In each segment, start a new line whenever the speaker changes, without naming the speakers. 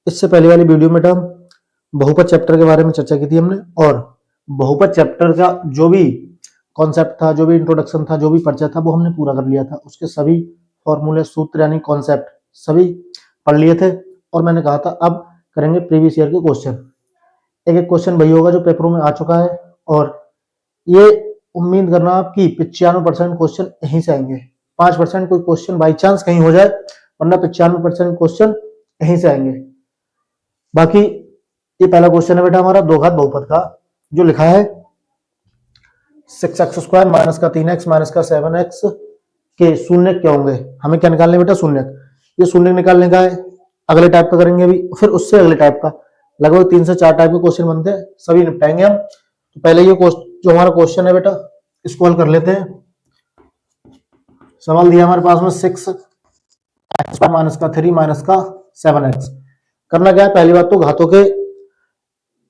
इससे पहले वाली वीडियो में हम बहुपद चैप्टर के बारे में चर्चा की थी हमने, और बहुपद चैप्टर का जो भी कॉन्सेप्ट था, जो भी इंट्रोडक्शन था, जो भी परिचय था, वो हमने पूरा कर लिया था। उसके सभी फॉर्मूले, सूत्र यानी कॉन्सेप्ट सभी पढ़ लिए थे। और मैंने कहा था अब करेंगे प्रीवियस ईयर के क्वेश्चन। एक एक क्वेश्चन वही होगा जो पेपरों में आ चुका है, और ये उम्मीद करना आपकी 95% क्वेश्चन यहीं से आएंगे। 5% कोई क्वेश्चन बाई चांस कहीं हो जाए, वरना 95% क्वेश्चन यहीं से आएंगे। बाकी ये पहला क्वेश्चन है बेटा हमारा दो घात बहुपद का, जो लिखा है 6x स्क्वायर माइनस का 3x माइनस का 7x के शून्य क्या होंगे। हमें क्या निकालने बेटा? शून्य। ये शून्य निकालने का है। अगले टाइप का करेंगे अभी, फिर उससे अगले टाइप का, लगभग 3 से 4 टाइप के क्वेश्चन बनते हैं, सभी निपटाएंगे हम। तो पहले ये जो हमारा क्वेश्चन है बेटा, इसको हल कर लेते हैं। सवाल दिया हमारे पास में 6x माइनस का 3 माइनस का 7x। करना क्या है? पहली बात तो घातों के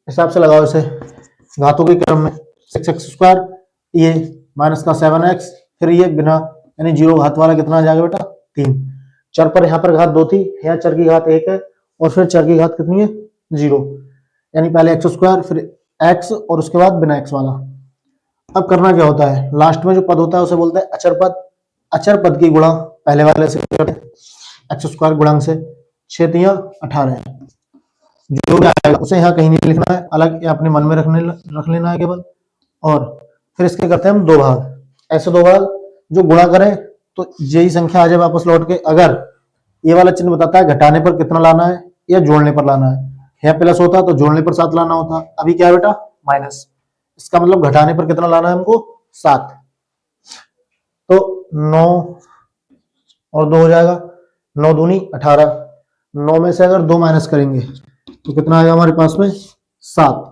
हिसाब से लगाओ इसे, घातों के क्रम में। 6x स्क्वायर, ये माइनस का 7x, फिर ये बिना यानी जीरो घात वाला कितना आ जाएगा बेटा? 3। चर पर यहाँ पर घात 2 थी, यहाँ चर की घात 1 है, और फिर चर की घात कितनी है? 0। यानी पहले x स्क्वायर, फिर x, और उसके बाद बिना x वाला। अब करना क्या होता है? लास्ट में जो पद होता है उसे बोलते हैं अचर पद। अचर पद की गुणा पहले वाले से करते हैं, एक्स स्क्वायर गुणांक से। 6 तिया 18, जो भी आएगा उसे यहाँ कहीं नहीं लिखना है, अलग या अपने मन में रख लेना है केवल। और फिर इसके करते हैं हम दो भाग। ऐसे दो भाग जो गुणा करें तो यही संख्या आ जाए वापस लौट के। अगर ये वाला चिन्ह बताता है घटाने पर कितना लाना है या जोड़ने पर लाना है, यहाँ प्लस होता तो जोड़ने पर 7 लाना होता, अभी क्या है बेटा? माइनस। इसका मतलब घटाने पर कितना लाना है हमको? 7। तो 9 और 2 हो जाएगा, 9 दूनी 18। 9 में से अगर 2 माइनस करेंगे तो कितना आएगा हमारे पास में? 7।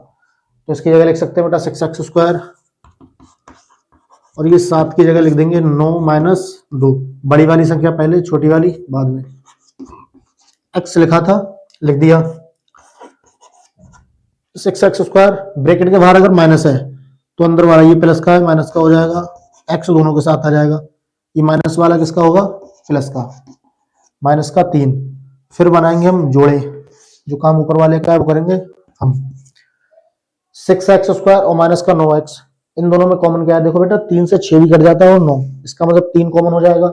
तो इसकी जगह लिख सकते हैं बेटा 6x स्क्वायर, और ये 7 की जगह लिख देंगे 9 माइनस 2। बड़ी वाली संख्या पहले, छोटी वाली बाद में। x लिखा था, लिख दिया। 6x स्क्वायर, ब्रैकेट के बाहर अगर माइनस है तो अंदर वाला ये प्लस का है, माइनस का हो जाएगा। x दोनों के साथ आ जाएगा। ये माइनस वाला किसका होगा? प्लस का। माइनस का 3। फिर बनाएंगे हम जोड़े, जो काम ऊपर वाले का है वो करेंगे हम। 6x स्क्वायर और माइनस का 9x, इन दोनों में कॉमन क्या है? देखो बेटा 3 से 6 भी कट जाता है और 9, इसका मतलब 3 कॉमन हो जाएगा।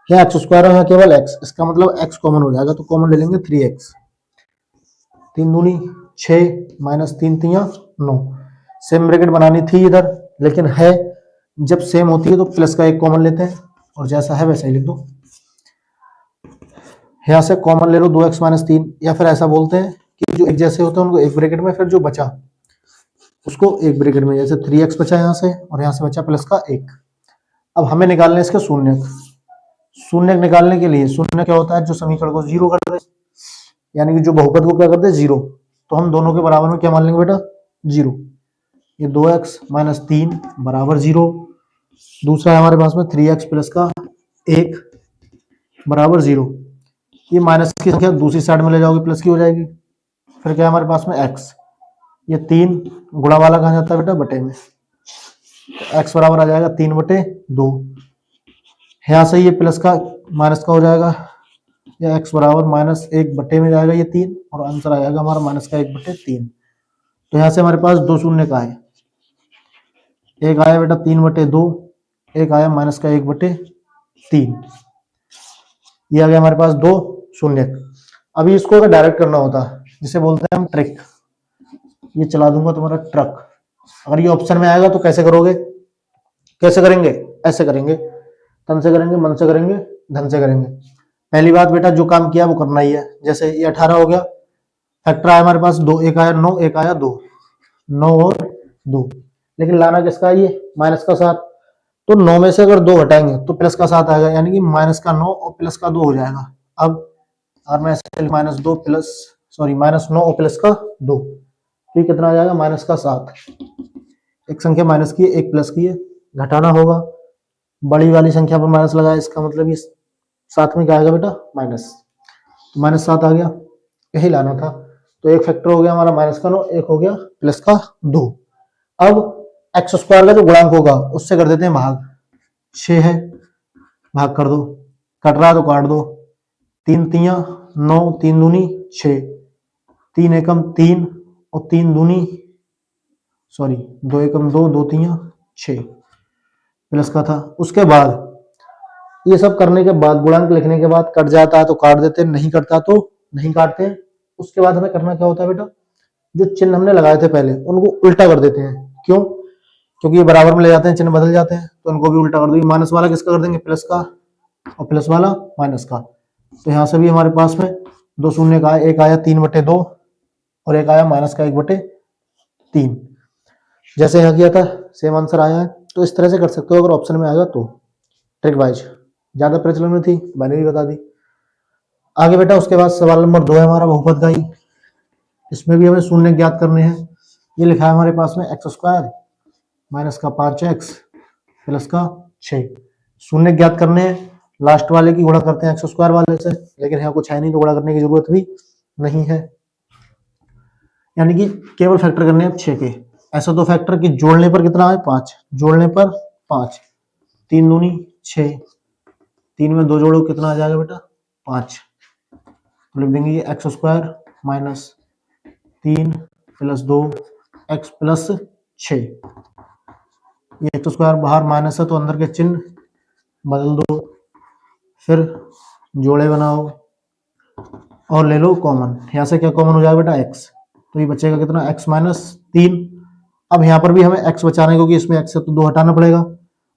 यहाँ एक्स स्क्वायर है, यहाँ केवल x, इसका मतलब x कॉमन हो जाएगा, तो कॉमन ले लेंगे 3x। 3 दूनी 6 माइनस 3 तिया 9। सेम ब्रैकेट बनानी थी इधर, लेकिन है जब सेम होती है तो प्लस का 1 कॉमन लेते हैं, और जैसा है वैसा ही लिख दो। यहाँ से कॉमन ले लो 2x माइनस 3, या फिर ऐसा बोलते हैं कि जो एक जैसे होते हैं उनको एक ब्रैकेट में, फिर जो बचा उसको एक ब्रैकेट में। जैसे 3x बचा यहाँ से, और यहाँ से बचा प्लस का 1। अब हमें निकालने हैं इसके शून्य। शून्य निकालने के लिए, शून्य क्या होता है? जो समीकरण को जीरो कर दे, यानी कि जो बहुपद को क्या कर दे? जीरो। तो हम दोनों के बराबर में क्या मान लेंगे बेटा? जीरो। ये 2x माइनस 3 बराबर 0। दूसरा है हमारे पास में 3x प्लस का 1 बराबर 0। ये माइनस की संख्या दूसरी साइड में ले जाओगे, प्लस की हो जाएगी। फिर क्या है हमारे पास में? x। ये 3 गुणा वाला कहा जाता है बेटा? बटे में। तो x बराबर आ जाएगा 3/2। यहाँ से ये प्लस का माइनस का हो जाएगा, या x बराबर माइनस 1 बटे में जाएगा ये 3, और आंसर आ जाएगा हमारा माइनस का 1/3। तो यहाँ से हमारे पास 2 शून्य का है, एक आया बेटा 3/2, एक आया माइनस का 1/3। ये आ गया हमारे पास 2 शून्य। अभी इसको अगर डायरेक्ट करना होता, जिसे बोलते हैं हम ट्रिक, ये चला दूंगा तुम्हारा ट्रक। अगर ये ऑप्शन में आएगा तो कैसे करोगे? कैसे करेंगे? ऐसे करेंगे, तन से करेंगे, मन से करेंगे, धन से करेंगे। पहली बात बेटा, जो काम किया वो करना ही है। जैसे ये 18 हो गया, फैक्टर आया हमारे पास 2, एक आया 9, एक आया 2, 9 और 2। लेकिन लाना किसका है? ये माइनस का 7। तो 9 में से अगर 2 हटाएंगे तो प्लस का 7 आएगा, यानी कि माइनस का 9 और प्लस का 2 हो जाएगा। अब अगर मैं ऐसे माइनस 2 प्लस, सॉरी माइनस 9 और प्लस का 2, तो ये कितना आ जाएगा? माइनस का 7। एक संख्या माइनस की है, एक प्लस की है, घटाना होगा। बड़ी वाली संख्या पर माइनस लगाया, इसका मतलब ये साथ में क्या आएगा बेटा? माइनस। तो माइनस 7 आ गया, यही लाना था। तो एक फैक्टर हो गया हमारा माइनस का 9, एक हो गया प्लस का 2। अब एक्स स्क्वायर का जो गुणांक होगा उससे कर देते हैं भाग। 6 है, भाग कर दो, कट रहा है तो काट दो। 3 तिया 9, 3 दूनी 6, 3 एकम 3 और 3 दूनी सॉरी 2 एकम 2 2 3 6 प्लस का था। उसके बाद ये सब करने के बाद गुणांक लिखने के बाद कट जाता है तो काट देते हैं, नहीं कटता तो नहीं काटते हैं। उसके बाद हमें करना क्या होता है बेटा, जो चिन्ह हमने लगाए थे पहले उनको उल्टा कर देते हैं। क्यों? क्योंकि ये बराबर में ले जाते हैं, चिन्ह बदल जाते हैं, तो उनको भी उल्टा कर देंगे। माइनस वाला किसका कर देंगे, प्लस का, और प्लस वाला माइनस का। तो यहाँ से भी हमारे पास में दो शून्य का एक आया 3/2 और एक आया माइनस का 1/3। जैसे यहाँ किया था सेम आंसर आया है। तो इस तरह से कर सकते हो अगर ऑप्शन में आएगा तो, ट्रिक वाइज। ज्यादा प्रचलन में थी, मैंने भी बता दी। आगे बेटा उसके बाद सवाल नंबर 2 है हमारा बहुपद का ही। इसमें भी हमें शून्य ज्ञात करने हैं। ये लिखा है हमारे पास में x² माइनस का 5x प्लस का 6। शून्य ज्ञात करने हैं, लास्ट वाले की गुणा करते हैं x² वाले से, लेकिन यहाँ कुछ है नहीं तो गुणा करने की जरूरत भी नहीं है, यानी कि केवल फैक्टर करने हैं 6 के। ऐसा तो फैक्टर कि जोड़ने पर कितना है 5, जोड़ने पर 5, 3 दूनी 6, 3 में 2 जोड़ो कितना आ जाएगा बेटा 5। तो लिख देंगे ये x² minus 3 plus 2 x plus 6। ये x² बाहर माइनस है तो अंदर के चिन्ह बदल दो, फिर जोड़े बनाओ और ले लो कॉमन। यहाँ से क्या कॉमन हो जाएगा बेटा x, तो ये बचेगा कितना x माइनस 3। अब यहाँ पर भी हमें x बचाने क्योंकि इसमें x से तो 2 हटाना पड़ेगा,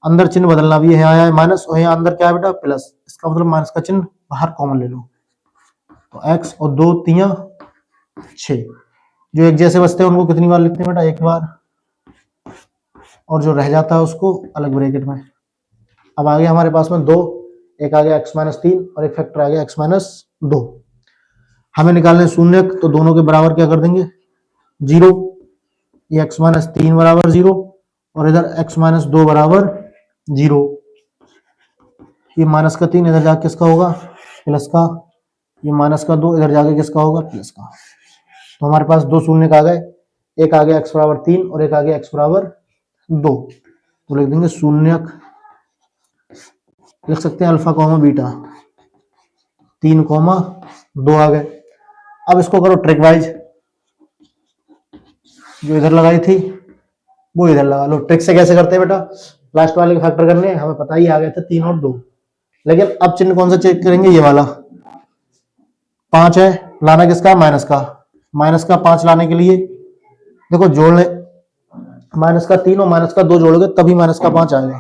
अंदर चिन्ह बदलना भी है, यहाँ आया है माइनस और यहाँ अंदर क्या है बेटा प्लस, इसका मतलब माइनस का चिन्ह बाहर कॉमन ले लो। तो x और 2 3 6, जो एक जैसे बचते हैं उनको कितनी बार लिखते हैं बेटा, एक बार, और जो रह जाता है उसको अलग ब्रैकेट में। अब आ गया हमारे पास में 2, एक आ गया x माइनस 3 और एक फैक्टर आ गया x माइनस 2। हमें निकालने शून्य, तो दोनों के बराबर क्या कर देंगे 0। ये x माइनस 3 बराबर 0 और इधर x माइनस 2 बराबर 0। ये माइनस का 3 इधर जाके किसका होगा प्लस का, ये माइनस का 2 इधर जाके किसका होगा प्लस का। तो हमारे पास 2 शून्य आ गए, एक आ गया x बराबर 3 और एक आ गया x बराबर 2। तो लिख देंगे शून्यक, लिख सकते हैं अल्फा कॉमा बीटा, 3 कॉमा 2 आ गए। अब इसको करो ट्रिक वाइज, जो इधर लगाई थी वो इधर लगा लो। ट्रिक से कैसे करते हैं बेटा, लास्ट वाले के फैक्टर करने हैं, हमें पता ही आ गया था 3 और 2, लेकिन अब चिन्ह कौन सा चेक करेंगे, ये वाला 5 है, लाना किसका माइनस का। माइनस का 5 लाने के लिए देखो जोड़ने, माइनस का 3 और माइनस का 2 जोड़ोगे तभी माइनस का 5 आएगा।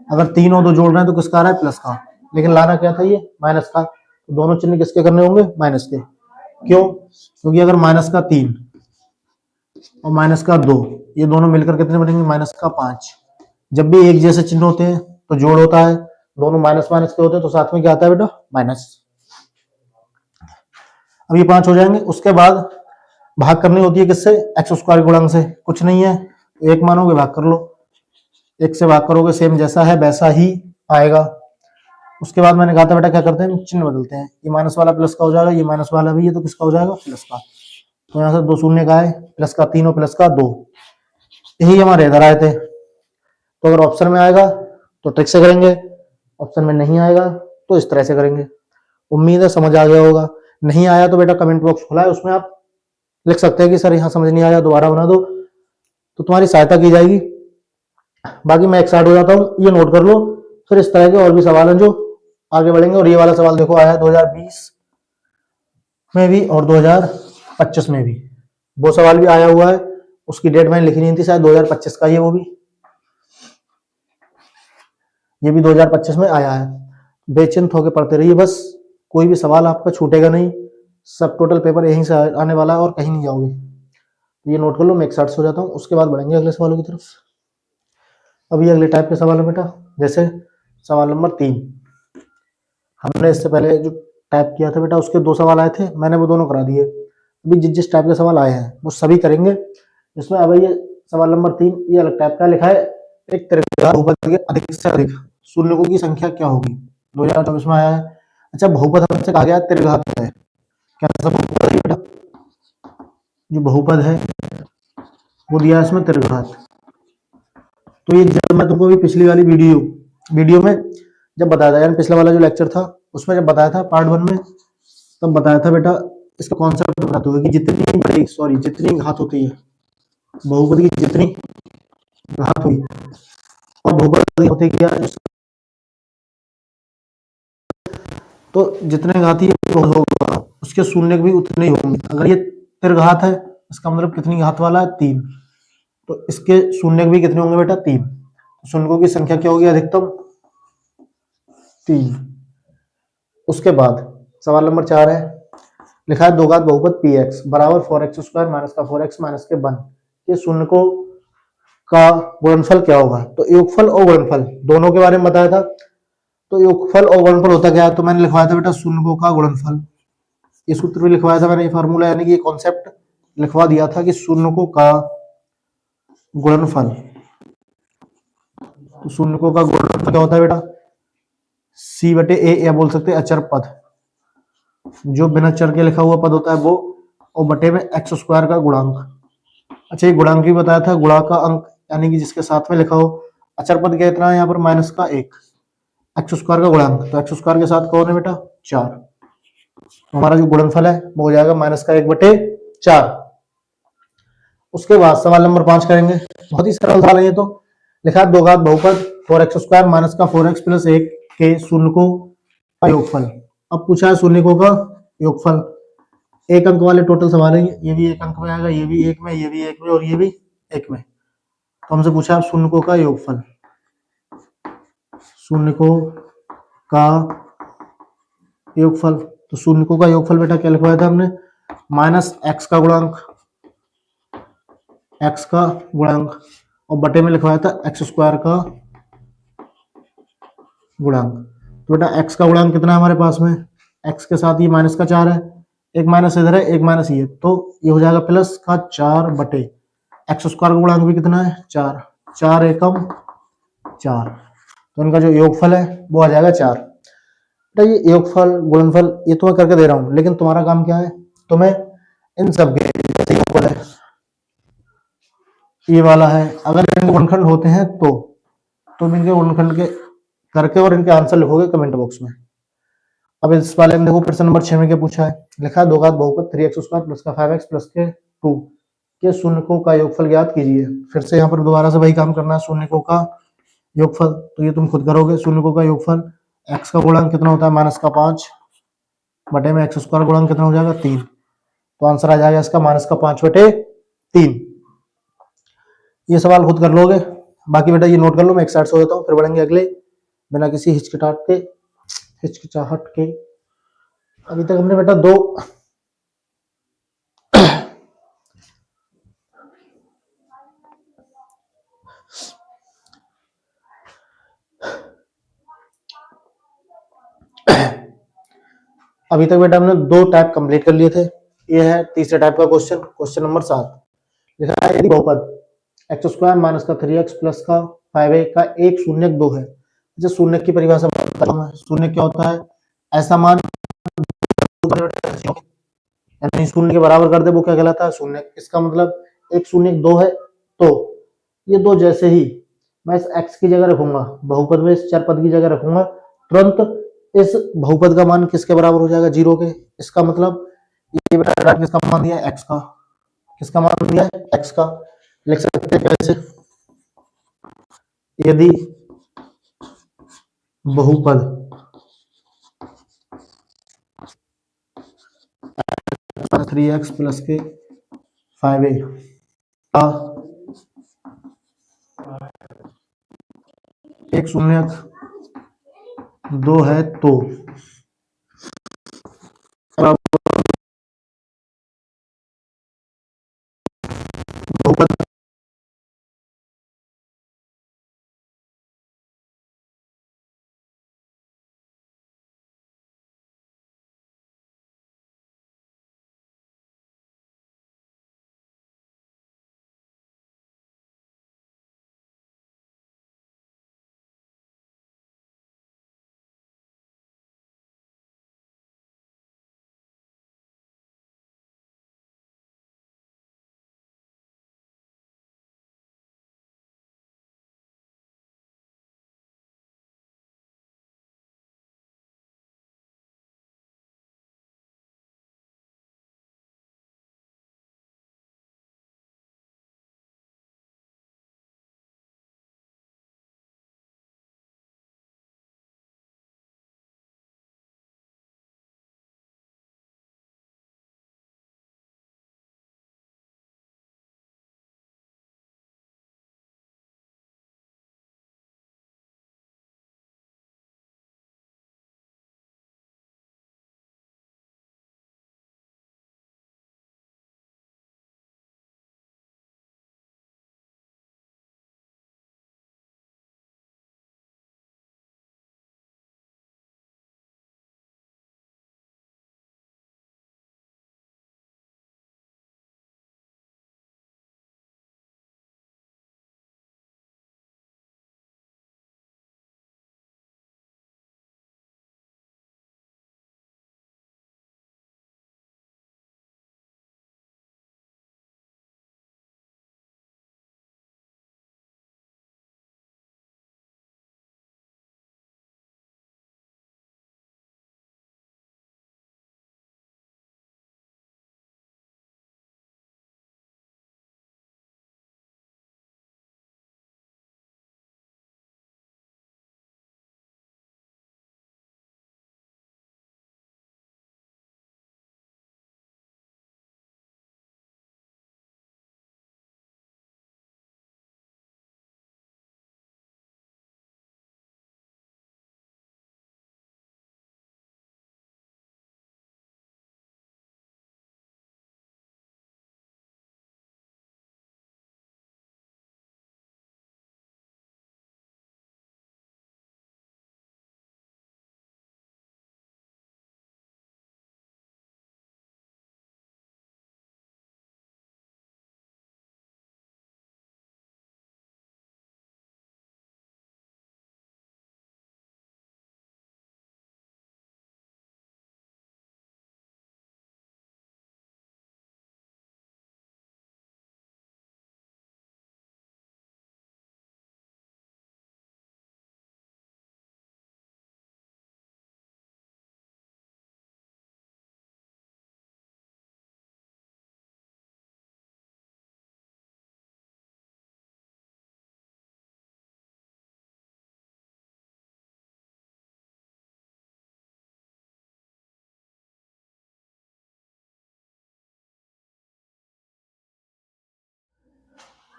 अगर 3 और 2 जोड़ रहे हैं तो किसका आ रहा है प्लस का, लेकिन लाना क्या था ये माइनस का। तो दोनों चिन्ह किसके करने होंगे माइनस के। क्यों? क्योंकि अगर माइनस का 3 और माइनस का 2 ये दोनों मिलकर कितने बनेंगे माइनस का 5। जब भी एक जैसे चिन्ह होते हैं तो जोड़ होता है, दोनों माइनस माइनस के होते हैं तो साथ में क्या आता है बेटा माइनस। अब ये 5 हो जाएंगे। उसके बाद भाग करनी होती है किससे, x² गुणांक से। कुछ नहीं है, एक मानोगे भाग कर लो, एक से भाग करोगे सेम जैसा है वैसा ही आएगा। उसके बाद मैंने कहा था बेटा क्या करते हैं चिन्ह बदलते हैं, ये माइनस वाला प्लस का हो जाएगा, ये माइनस वाला भी है तो किसका हो जाएगा प्लस का। तो यहाँ से 2 शून्य का है, प्लस का 3 और प्लस का 2, यही हमारे इधर आए थे। तो अगर ऑप्शन में आएगा तो ट्रिक से करेंगे, ऑप्शन में नहीं आएगा तो इस तरह से करेंगे। उम्मीद है समझ आ गया होगा। नहीं आया तो बेटा कमेंट बॉक्स खुला है, उसमें आप लिख सकते हैं कि सर यहाँ समझ नहीं आया दोबारा बना दो, तो तुम्हारी सहायता की जाएगी। बाकी मैं एक्साइट हो जाता हूँ, ये नोट कर लो, फिर इस तरह के और भी सवाल हैं जो आगे बढ़ेंगे। और ये वाला सवाल देखो आया 2020 में भी और 2025 में भी, वो सवाल भी आया हुआ है, उसकी डेट मैंने लिखी नहीं थी, शायद 2025 का ही है वो भी, ये भी 2025 में आया है। बेचिंत होकर पढ़ते रहिए बस, कोई भी सवाल आपका छूटेगा नहीं, सब टोटल पेपर यहीं से आने वाला है और कहीं नहीं जाओगे। ये नोट कर लो, मैं एक्साइट हो जाता हूँ। उसके बाद बढ़ेंगे अगले सवालों की तरफ। अभी अगले टाइप के सवाल है बेटा, जैसे सवाल नंबर 3। हमने इससे पहले जो टाइप किया था बेटा उसके 2 सवाल आए थे, मैंने वो दोनों करा दिए। अभी जिस टाइप के सवाल आए हैं वो सभी करेंगे। इसमें अब ये सवाल नंबर 3 ये अलग टाइप का लिखा है, एक त्रिघात बहुपद के अधिक से अधिक शून्यों की संख्या क्या होगी, 2024 में आया है। अच्छा बहुपद हमसे कहा गया त्रिघात है, क्या सब बहुपद है बेटा, जो बहुपद है वो दिया इसमें त्रिघात। तो ये जब मैं तुमको भी पिछली वाली वीडियो में जब बताया था, यानी पिछला वाला जो लेक्चर था उसमें जब बताया था पार्ट 1 में, तब बताया था बेटा इसका कॉन्सेप्ट बताते हुए कि जितनी घात होती है बहुपद की, जितनी घात हुई और बहुपद होते क्या, तो जितने घाती बहुपद होगा उसके शून्य भी उतने ही होंगे। अगर ये त्रिघात है इसका मतलब कितनी घात वाला है, 3, तो इसके शून्य भी कितने होंगे बेटा, 3। तो शून्यों की संख्या क्या होगी, अधिकतम 3। उसके बाद सवाल नंबर 4 है, लिखा है दो घात बहुपद पी एक्स बराबर 4x² माइनस का 4x माइनस के 1, ये शून्य को का गुणनफल क्या होगा। तो योगफल और गुणनफल दोनों के बारे में बताया था। तो योगफल और गुणनफल होता क्या है, तो मैंने लिखवाया था बेटा शून्य का गुणनफल, ये सूत्र भी लिखवाया था मैंने, ये फार्मूला यानी कि ये कॉन्सेप्ट लिखवा दिया था कि शून्य का गुणनफल। तो शून्य का गुणनफल क्या होता है बेटा, सी बटे ए, या बोल सकते हैं अचर पद, जो बिना चर के लिखा हुआ पद होता है वो, और बटे में x² का गुणांक। अच्छा ये गुणांक भी बताया था, गुणा का अंक यानी कि जिसके साथ में लिखा हो। अचर पद क्या इतना है यहाँ पर, माइनस का 1, x² का गुणांक, तो x² के साथ कौन है बेटा, 4। तो हमारा जो गुणनफल है वो हो जाएगा -1/4। उसके बाद सवाल नंबर 5 करेंगे, बहुत ही सरल सवाल है ये तो। लिखा है दो घात बहुपद 4x² माइनस का 4x प्लस 1 के शून्यकों का योगफल। अब पूछा है शून्यकों का योगफल, एक अंक वाले टोटल सवाल है ये भी एक अंक में आएगा, ये भी एक में, ये भी एक में, और ये भी एक में। तो हमसे पूछा है शून्यकों का योगफल, शून्यकों का योगफल। तो शून्यकों का योगफल बेटा क्या लिखवाया था हमने, माइनस एक्स का गुणांक, एक्स का गुणांक, और बटे में लिखवाया था x² का गुणांक। तो बेटा x का गुणांक कितना है हमारे पास में, x के साथ ये माइनस का 4 है, एक माइनस इधर है, एक माइनस ये, तो ये हो जाएगा प्लस का 4 बटे x² का गुणांक भी कितना है, 4, 4 एकम 4, तो इनका जो योगफल है वो आ जाएगा 4। बेटा ये योगफल गुणनफल ये तो मैं करके दे रहा हूँ, लेकिन तुम्हारा काम क्या है, तुम्हें इन सब के जैसे योगफल है, ये वाला है, अगर इनके गुणनखंड होते हैं तो तुम इनके गुणनखंड के करके और इनके आंसर लिखोगे कमेंट बॉक्स में। अब इस वाले में देखो प्रश्न नंबर 6 में क्या पूछा है, लिखा है दो घात बहुपद 3x² प्लस का 5x प्लस के 2 के शून्यकों का योगफल ज्ञात कीजिए। फिर से यहाँ पर दोबारा से वही काम करना है, शून्यकों का योगफल, तो ये तुम खुद करोगे। शून्यकों का योगफल, x का गुणांक कितना होता है, -5 बटे में x² गुणांक कितना हो जाएगा, 3, तो आंसर आ जाएगा इसका -5/3। ये सवाल खुद कर लोगे, बाकी बेटा ये नोट कर लो, मैं एक साइड से हो जाता हूँ, फिर बढ़ेंगे अगले बिना किसी हिचकिचाहट के। अभी तक हमने बेटा दो अभी तक बेटा हमने दो टाइप कंप्लीट कर लिए थे। ये है तीसरे टाइप का क्वेश्चन, क्वेश्चन नंबर 7। लिखा है यदि बहुपद x² माइनस का 3x प्लस का 5a का एक शून्यक 2 है। अच्छा शून्य की परिभाषा बताता हूं मैं, शून्य क्या होता है, ऐसा मान यानी शून्य के बराबर कर दे वो क्या कहलाता है, शून्य। इसका मतलब एक शून्यक 2 है, तो ये दो जैसे ही मैं इस x की जगह रखूंगा, बहुपद में इस चर पद की जगह रखूंगा, तुरंत इस बहुपद का मान किसके बराबर हो जाएगा, 0 के। इसका मतलब ये बेटा किसका मान दिया है, x का, किसका मान दिया है, x का। लिख सकते हैं कैसे, यदि बहुपद 3x प्लस के 5a का एक शून्यक 2 है तो बहुपद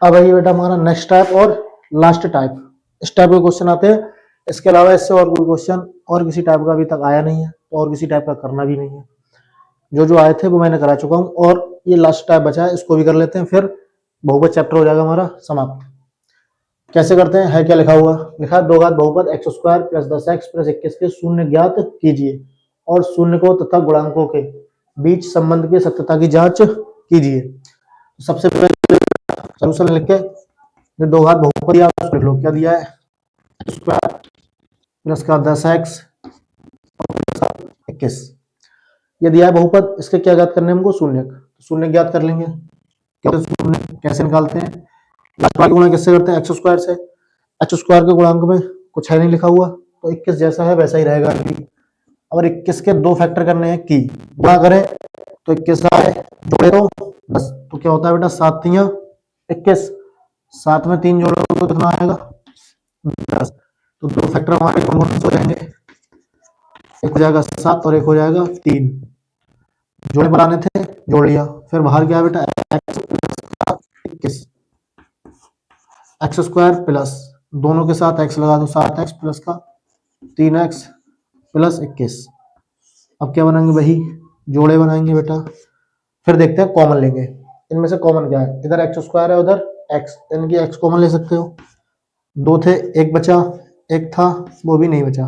अब आइए बेटा हमारा नेक्स्ट टाइप और लास्ट टाइप। इस टाइप के क्वेश्चन आते हैं, इसके अलावा इससे और कोई क्वेश्चन और किसी टाइप का अभी तक आया नहीं है, तो और किसी टाइप का करना भी नहीं है। जो जो आए थे वो मैंने करा चुका हूँ, और ये लास्ट टाइप बचा है, इसको भी कर लेते हैं, फिर बहुपद चैप्टर हो जाएगा हमारा समाप्त। कैसे करते हैं, है क्या लिखा हुआ, लिखा है दो घात बहुपद x square plus 10x plus 21 के शून्य ज्ञात कीजिए और शून्य को तथा गुणांकों के बीच संबंध की सत्यता की जांच कीजिए। सबसे पहले सॉल्यूशन लिख के जो दो घात बहुपद दिया उसको लिख लो, क्या दिया है, एक्स स्क्वायर प्लस का 10x 21 ये दिया है बहुपद। इसके क्या ज्ञात करने हैं हमको, शून्य। शून्य ज्ञात कर लेंगे, शून्य कैसे निकालते हैं, लास्ट वाला गुणा किससे करते हैं, एक्स स्क्वायर से। एक्स स्क्वायर के गुणांक में कुछ है नहीं लिखा हुआ, तो 21 जैसा है वैसा ही रहेगा। अगर 21 के दो फैक्टर करने हैं की गुणा करें तो 21 आए, जोड़े तो 10, तो क्या होता है बेटा 7 तियां 21, 7 में 3 जोड़ो तो कितना आएगा 10। तो दो फैक्टर हमारे कौन कौन से हो जाएंगे, एक हो जाएगा 7 और एक हो जाएगा 3। जोड़े बनाने थे, जोड़ लिया। फिर बाहर क्या बेटा एक्स एक्स स्क्वायर प्लस दोनों के साथ एक्स लगा दो, 7x प्लस का 3x प्लस 21। अब क्या बनाएंगे वही जोड़े बनाएंगे बेटा। फिर देखते हैं कॉमन लेंगे, इनमें से कॉमन क्या है, इधर एक्स स्क्वायर है उधर एक्स, इनकी एक्स कॉमन ले सकते हो। दो थे एक बचा, एक था वो भी नहीं बचा।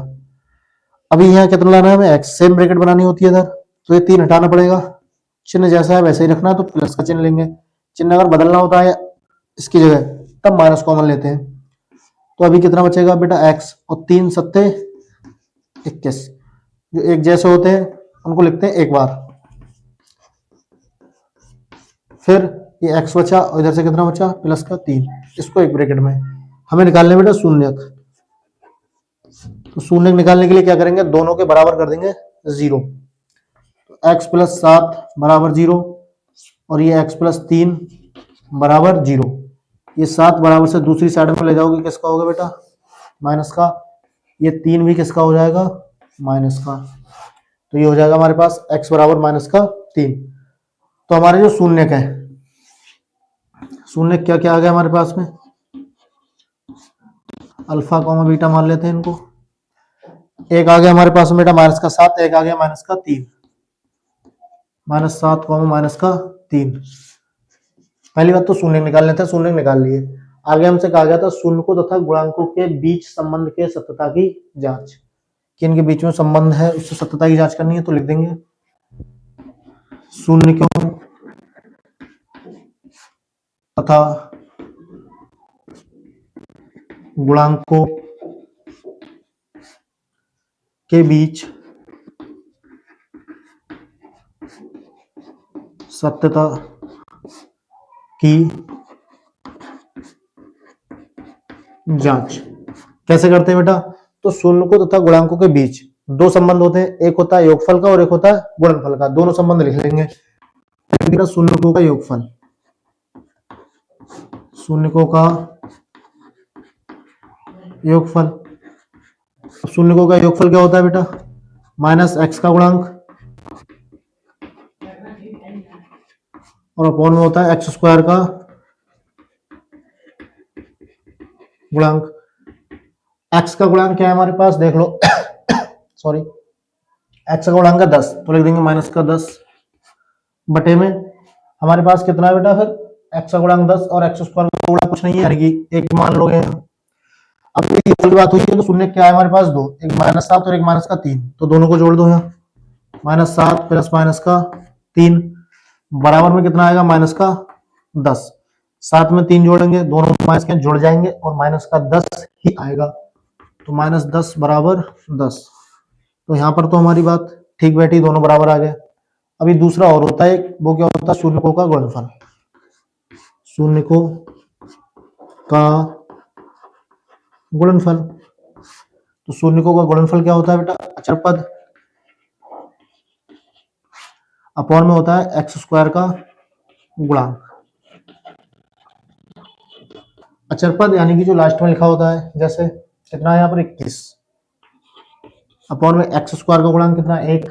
अभी यहाँ कितना लाना है हमें, एक्स, सेम ब्रैकेट बनानी होती है इधर, तो ये 3 हटाना पड़ेगा। चिन्ह जैसा है वैसे ही रखना है, तो प्लस का चिन्ह लेंगे। चिन्ह अगर बदलना होता है इसकी जगह तब माइनस कॉमन लेते हैं। तो अभी कितना बचेगा बेटा एक्स, और 3 सत्ते 21, जो एक जैसे होते हैं उनको लिखते हैं एक बार। फिर ये एक्स बचा और इधर से कितना बचा प्लस का 3, इसको एक ब्रैकेट में हमें निकालने बेटा शून्यक। तो शून्यक निकालने के लिए क्या करेंगे, दोनों के बराबर कर देंगे 0। तो एक्स प्लस 7 बराबर 0 और ये एक्स प्लस 3 बराबर 0। ये 7 बराबर से दूसरी साइड में ले जाओगे किसका होगा बेटा, माइनस का। ये 3 भी किसका हो जाएगा, माइनस का। तो ये हो जाएगा हमारे पास x बराबर माइनस का 3। तो हमारे जो शून्यक है, शून्यक क्या क्या आ गया हमारे पास में, अल्फा कॉमा बीटा मान लेते हैं इनको। एक आ गया हमारे पास में बेटा माइनस का 7, एक आ गया माइनस का 3, माइनस 7 कॉमा माइनस का 3। पहली बात तो शून्य निकाल लेते हैं, शून्य निकाल लिए। आगे हमसे कहा गया था शून्य को तथा गुणांकों के बीच संबंध के सत्यता की जांच, कि इनके बीच में संबंध है उससे सत्यता की जांच करनी है। तो लिख देंगे शून्य क्यों तथा गुणांकों के बीच सत्यता की जांच कैसे करते हैं बेटा। तो शून्य को तथा गुणांकों के बीच दो संबंध होते हैं, एक होता है योगफल का और एक होता है गुणनफल का। दोनों संबंध लिख लेंगे। शून्यकों का योगफल, शून्यकों का योगफल। शून्यकों का योगफल क्या होता है बेटा, माइनस एक्स का गुणांक और अपॉन में होता है एक्स स्क्वायर का गुणांक। एक्स का गुणांक क्या है हमारे पास देख लो सॉरी, एक्स का गुणांक है 10, तो लिख देंगे माइनस का 10 बटे में हमारे पास कितना है बेटा, फिर एक्स का गुणांक 10 और एक्स स्क्वायर का गुणांक कुछ नहीं है, यानी कि एक मान लोगे। अब ये बात हुई है तो शून्य क्या है हमारे पास दो, एक माइनस 7 और एक माइनस का 3, तो दोनों को जोड़ दो। यहाँ माइनस 7 प्लस माइनस का 3 बराबर में कितना आएगा, माइनस का 10। 7 में 3 जोड़ेंगे, दोनों माइनस के जुड़ जाएंगे और माइनस का 10 ही आएगा। तो माइनस 10 बराबर 10। तो यहाँ पर तो हमारी बात ठीक बैठी, दोनों बराबर आ गए। अभी दूसरा और होता है, वो क्या होता है, शून्यकों का गुणनफल। शून्यकों का गुणनफल, तो शून्यकों का गुणनफल क्या होता है बेटा, अचर पद अपॉन में होता है एक्स स्क्वायर का गुणांक। अचर पद यानी कि जो लास्ट में लिखा होता है, जैसे कितना है यहाँ पर 21 अपॉन में एक्स स्क्वायर का गुणांक कितना, एक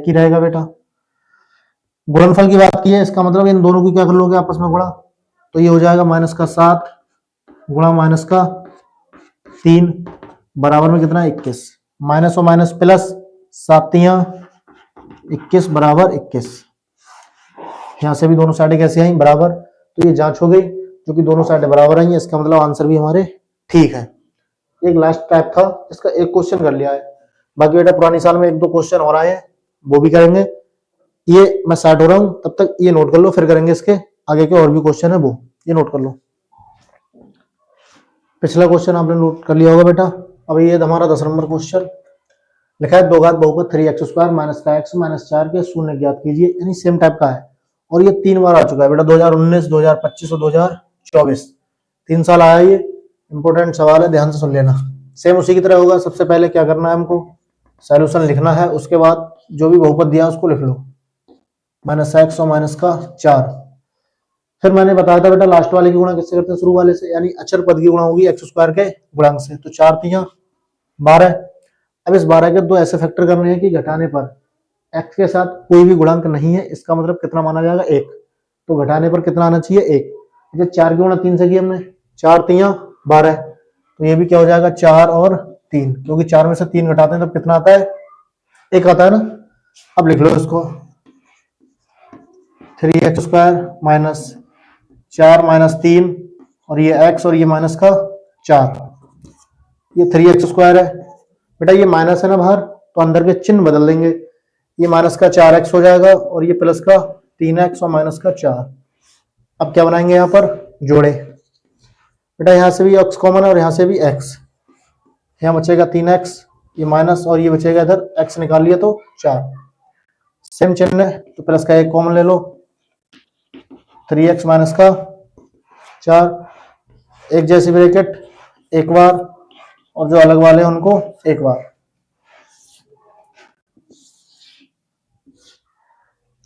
ही रहेगा बेटा। गुणनफल की बात की है, इसका मतलब इन दोनों की क्या कर लोगे आपस में गुणा, तो ये हो जाएगा -7 गुणा -3 बराबर में कितना 21। माइनस और माइनस प्लस, 7×3 = 21 बराबर 21। यहाँ से भी दोनों साइडें कैसे आई बराबर, तो ये जांच हो गई जो कि दोनों साइडें बराबर आई है, इसका मतलब आंसर भी हमारे ठीक है। एक लास्ट टाइप था, इसका एक क्वेश्चन कर लिया है, बाकी बेटा पुरानी साल में 1-2 क्वेश्चन और आए हैं वो भी करेंगे। ये मैं स्टार्ट हो रहा हूँ, तब तक ये नोट कर लो, फिर करेंगे इसके आगे के और भी क्वेश्चन है वो ये नोट कर लो। पिछला क्वेश्चन आपने नोट कर लिया होगा बेटा। अब ये हमारा 10 नंबर क्वेश्चन लिखा है, दो घात बहुपद 3x² माइनस का x माइनस 4 के शून्य ज्ञात कीजिए, यानी सेम टाइप का है और ये 3 बार आ चुका है बेटा, 2019, 2025 और 2024 3 साल आया ये। इंपॉर्टेंट सवाल है, ध्यान से सुन लेना। सेम उसी की तरह होगा। सबसे पहले क्या करना है हमको, सॉल्यूशन लिखना है, उसके बाद जो भी बहुपद दिया उसको लिख लो, -x और -4। फिर मैंने बताया था बेटा लास्ट वाले की गुणा किससे करते हैं, शुरू वाले से, यानी अचर पद की गुणा होगी x² के गुणांक से। तो 4×3 = 12। अब इस 12 के दो ऐसे फैक्टर करने हैं कि घटाने पर x के साथ कोई भी गुणांक नहीं है, इसका मतलब कितना माना जाएगा 1। तो घटाने पर कितना आना चाहिए 1। जब 4 की गुणा 3 से की हमने, 4×3 = 12, तो ये भी क्या हो जाएगा 4 और 3, क्योंकि 4 में से 3 घटाते हैं तब कितना आता है 1 आता है ना। अब लिख लो इसको, 3x² माइनस 4 माइनस 3 और ये x और ये -4, ये 3x² है बेटा, ये माइनस है ना बाहर, तो अंदर के चिन्ह बदल देंगे, ये -4x हो जाएगा और ये +3x और -4। अब क्या बनाएंगे यहाँ पर जोड़े बेटा, यहाँ से भी x कॉमन है और यहाँ से भी x, यहाँ बचेगा 3x, ये माइनस और ये बचेगा इधर x निकाल लिया तो 4, सेम चिन्ह है तो प्लस का 1 कॉमन ले लो, 3x -4, एक जैसी ब्रैकेट एक बार और जो अलग वाले हैं उनको एक बार।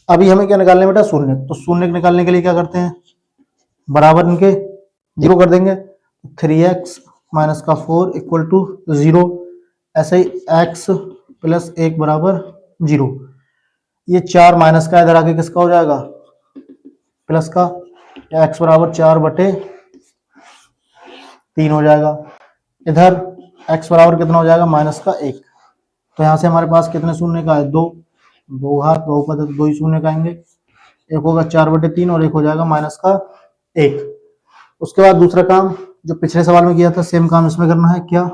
अभी हमें क्या निकालने बेटा शून्य, तो शून्य निकालने के लिए क्या करते हैं, बराबर इनके 0 कर देंगे। 3x - 4 = 0, ऐसे ही x + 1 = 0। ये 4 माइनस का इधर आके किसका हो जाएगा प्लस का, x = 4/3 हो जाएगा, इधर x बराबर कितना हो जाएगा -1। तो यहाँ से हमारे पास कितने शून्य का है 2, 2 घात बहुपद है तो 2 ही शून्य का आएंगे, एक होगा 4/3 और एक हो जाएगा -1। उसके बाद दूसरा काम जो पिछले सवाल में किया था सेम काम इसमें करना है, क्या,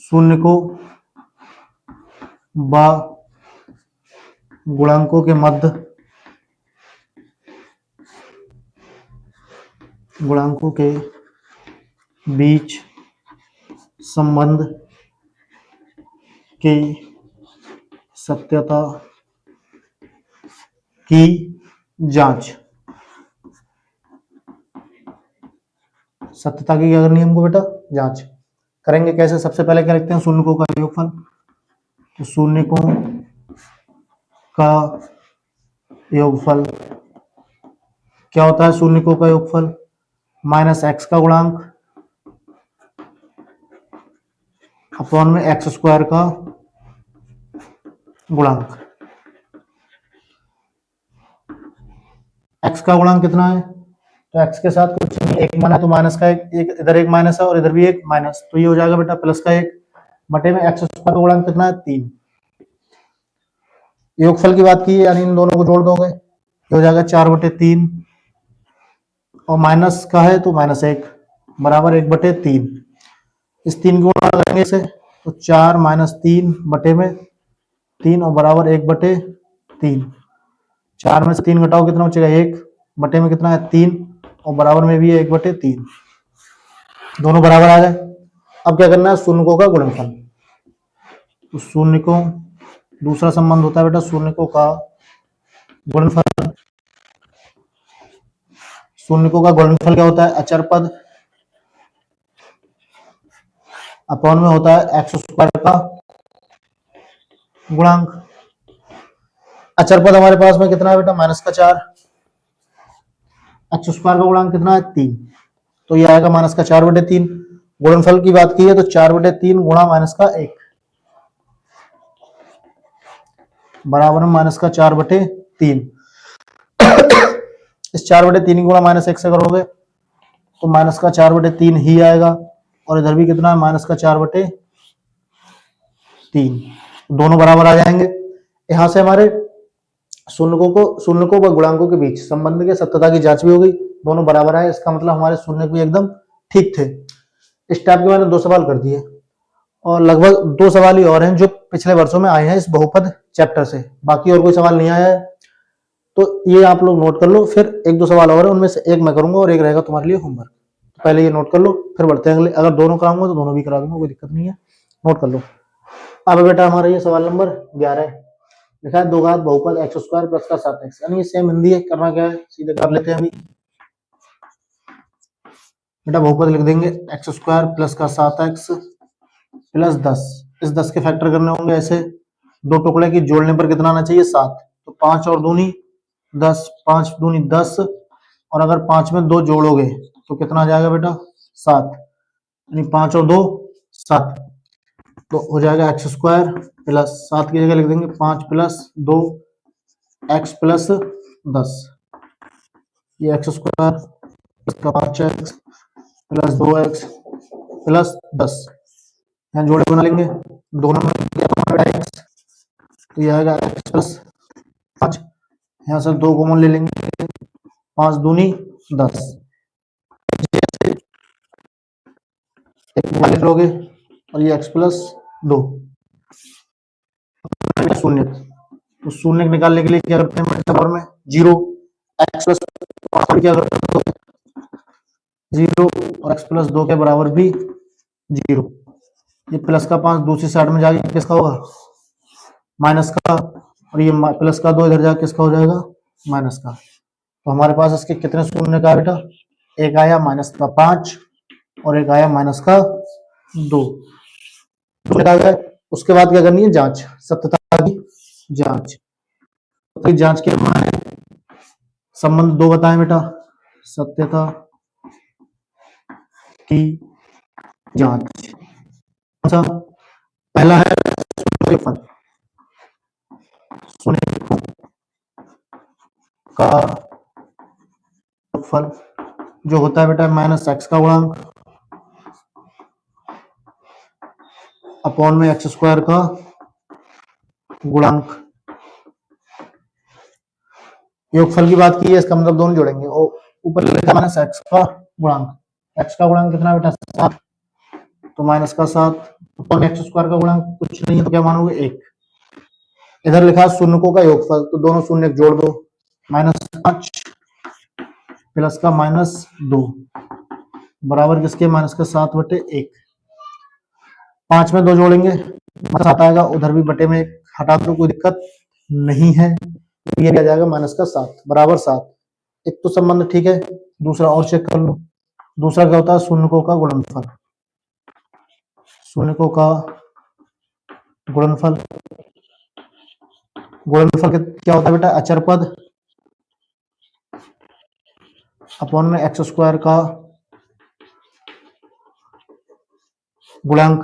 शून्य को बा गुणांकों के मध्य, गुणांकों के बीच संबंध की सत्यता की जांच। सत्यता की क्या करनी है हमको बेटा, जांच करेंगे। कैसे, सबसे पहले क्या लिखते हैं, शून्यकों का योगफल। तो शून्यकों का योगफल क्या होता है, शून्यकों का योगफल -x का गुणांक अपॉन में x² का गुणांक। x का गुणांक कितना है, तो x के साथ कुछ नहीं, एक माना तो माइनस का एक इधर एक माइनस है और इधर भी एक माइनस, तो ये हो जाएगा बेटा प्लस का 1 बटे में x² का गुणांक कितना है 3। योगफल की बात की है, यानी इन दोनों को जोड़ दोगे, ये हो जाएगा 4/3 और माइनस का है तो -1 बराबर 1/3। इस 3 को गुणा करेंगे इसे, तो 4 - 3 बटे में 3 और बराबर 1/3। 4 में से 3 घटाओ कितना बचेगा 1 बटे में कितना है 3 और बराबर में भी है 1/3, दोनों बराबर आ गए। अब क्या करना है, शून्यकों का गुणनफल। तो शून्यकों, दूसरा संबंध होता है बेटा शून्यकों का गुणनफल। शून्यकों का गुणनफल क्या होता है, अचर पद अपॉन में होता है x² का गुणांक। अचर पद हमारे पास में कितना है बेटा -4, x² का गुणांक कितना है 3, तो ये आएगा -4/3। गुणनफल की बात की है तो 4/3 गुणा -1 बराबर में -4/3। इस 4/3 की गुणा -1 से करोगे तो माइनस का 4/3 ही आएगा, और इधर भी कितना है, माइनस का 4/3, दोनों बराबर आ जाएंगे। यहां से हमारे शून्यकों व गुणांकों के बीच संबंध के सत्यता की जांच भी हो गई, दोनों बराबर आए, इसका मतलब हमारे शून्य भी एकदम ठीक थे। इस टाइप के मैंने 2 सवाल कर दिए, और लगभग 2 सवाल ही और हैं जो पिछले वर्षों में आए हैं इस बहुपद चैप्टर से, बाकी और कोई सवाल नहीं आया है। तो ये आप लोग नोट कर लो, फिर 1-2 सवाल और है, उनमें से एक मैं करूंगा और एक रहेगा तुम्हारे लिए होमवर्क। तो पहले ये नोट कर लो, फिर बढ़ते हैं अगले। अगर दोनों कराऊंगा तो दोनों भी करा दूंगा, कोई दिक्कत नहीं है, नोट कर लो। अब बेटा हमारा ये सवाल नंबर 11 लिखा है, 2 घात बहुपद x² प्लस का 7x, यानी ये सेम हिंदी है, करना क्या है, सीधे कर लेते हैं अभी। बेटा बहुपद लिख देंगे x² प्लस का 7x प्लस 10, इस 10 के फैक्टर करने होंगे ऐसे, 2 टुकड़े की जोड़ने पर कितना आना चाहिए, 7, तो 5 और दूनी 10, 5 दूनी 10, और अगर 5 में 2 जोड़ोगे तो कितना आ जाएगा बेटा, 7, यानी 5 और 2 7, तो हो जाएगा x² प्लस 7 की जगह लिख देंगे 5 प्लस 2 x प्लस 10, ये x² plus 5x plus 2x plus 10, यहाँ जोड़े बना लेंगे, दोनों में x, तो ये आएगा x प्लस 5, यहाँ से 2 कॉमन ले लेंगे, 5 दूनी 10, एक लोगे, और ये x प्लस 2 शून्य, तो शून्य निकालने के लिए क्या करते हैं नंबर में 0, x प्लस क्या करते हैं 0, और x प्लस 2 के बराबर भी 0, ये प्लस का 5 दूसरी साइड में जाके किसका होगा, माइनस का, और ये प्लस का 2 इधर जाके किसका हो जाएगा, माइनस का। तो हमारे पास इसके कितने शून्य का बेटा, एक आया माइनस का 5 और एक आया माइनस का 2, उसके बाद क्या करनी है, जांच, सत्यता की जांच। तो जांच के हमारे संबंध 2 बताएं बेटा, सत्यता की जांच। अच्छा, पहला है शून्य का योगफल, जो होता है बेटा -x का गुणांक अपॉन में x² का गुणांक। योगफल की बात की है, इसका मतलब दोनों जोड़ेंगे, और ऊपर लिखा -x का गुणांक, x का गुणांक कितना बेटा 7, तो माइनस का 7 अपॉन x² का गुणांक कुछ नहीं है तो क्या मानोगे 1। इधर लिखा शून्यकों का योगफल, तो दोनों शून्य जोड़ दो, -5 प्लस का -2 बराबर किसके, -7/1। 5 में 2 जोड़ेंगे 7 आएगा, उधर भी बटे में 1 हटा दो, कोई दिक्कत नहीं है, ये आ जाएगा -7 बराबर 7। एक तो संबंध ठीक है, दूसरा और चेक कर लो। दूसरा क्या होता है, शून्यकों का गुणनफल, शून्यकों का गुणनफल, गुणनफल क्या होता है बेटा, अचर पद अपॉन में x² का गुणांक।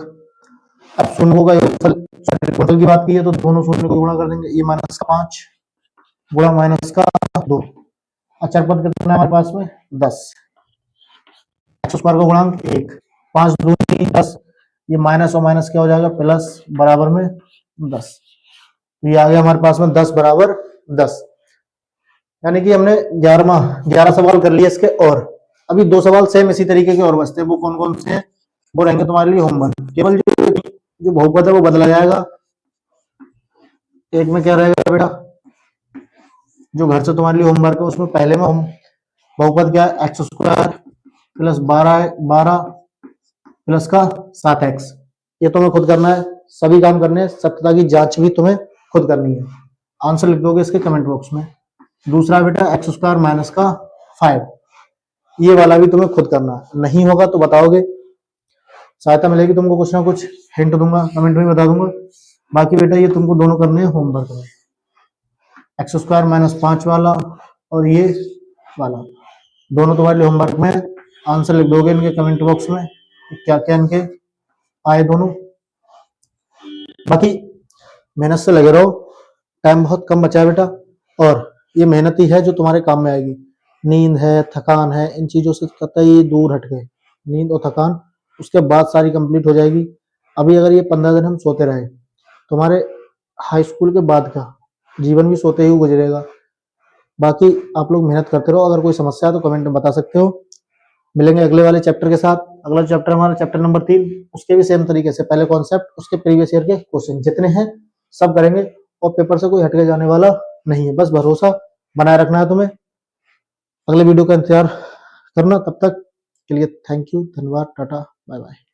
अब शून्यों का योगफल की बात की है तो दोनों शून्य को गुणा कर देंगे, ये -5 गुणा -2, अचर पद कितना है हमारे पास में 10, x² का गुणांक 1, 5 दूनी 10, ये माइनस और माइनस क्या हो जाएगा प्लस, बराबर में 10, ये आ गया हमारे पास में 10 बराबर 10। यानी कि हमने 11 सवाल कर लिए इसके, और अभी 2 सवाल सेम इसी तरीके के और बचते हैं, वो कौन कौन से हैं, वो रहेंगे तुम्हारे लिए होमवर्क। केवल जो बहुपद है वो बदला जाएगा, एक में क्या रहेगा बेटा, जो घर से तुम्हारे लिए होमवर्क है उसमें पहले में हम बहुपद क्या है, x² प्लस 12 प्लस का 7x, ये तुम्हें खुद करना है, सभी काम करने हैं, सत्यता की जांच भी तुम्हें खुद करनी है, आंसर लिख दोगे इसके कमेंट बॉक्स में। दूसरा बेटा x² माइनस का 5, ये वाला भी तुम्हें खुद करना है, नहीं होगा तो बताओगे, सहायता मिलेगी तुमको, कुछ ना कुछ हिंट दूंगा, कमेंट में बता दूंगा। बाकी बेटा ये तुमको दोनों करने हैं होमवर्क में, x² माइनस 5 वाला और ये वाला, दोनों तुम्हारे लिए होमवर्क में, आंसर लिख दोगे इनके कमेंट बॉक्स में, क्या क्या इनके आए दोनों। बाकी मेहनत से लगे रहो, टाइम बहुत कम बचा है बेटा, और ये मेहनत ही है जो तुम्हारे काम में आएगी। नींद है, थकान है, इन चीजों से कतई दूर हट गए। नींद और थकान उसके बाद सारी कंप्लीट हो जाएगी। अभी अगर ये 15 दिन हम सोते रहे तो हमारे हाई स्कूल के बाद का जीवन भी सोते ही गुजरेगा। बाकी आप लोग मेहनत करते रहो। अगर कोई समस्या है तो कमेंट में बता सकते हो। मिलेंगे अगले वाले चैप्टर के साथ। अगला चैप्टर हमारा चैप्टर नंबर 3, उसके भी सेम तरीके से पहले कॉन्सेप्ट, उसके प्रीवियस ईयर के क्वेश्चन जितने हैं सब करेंगे और पेपर से कोई हटके जाने वाला नहीं है। बस भरोसा बनाए रखना है तुम्हें। अगले वीडियो का इंतजार करना। तब तक के लिए थैंक यू, धन्यवाद, टाटा, बाय बाय।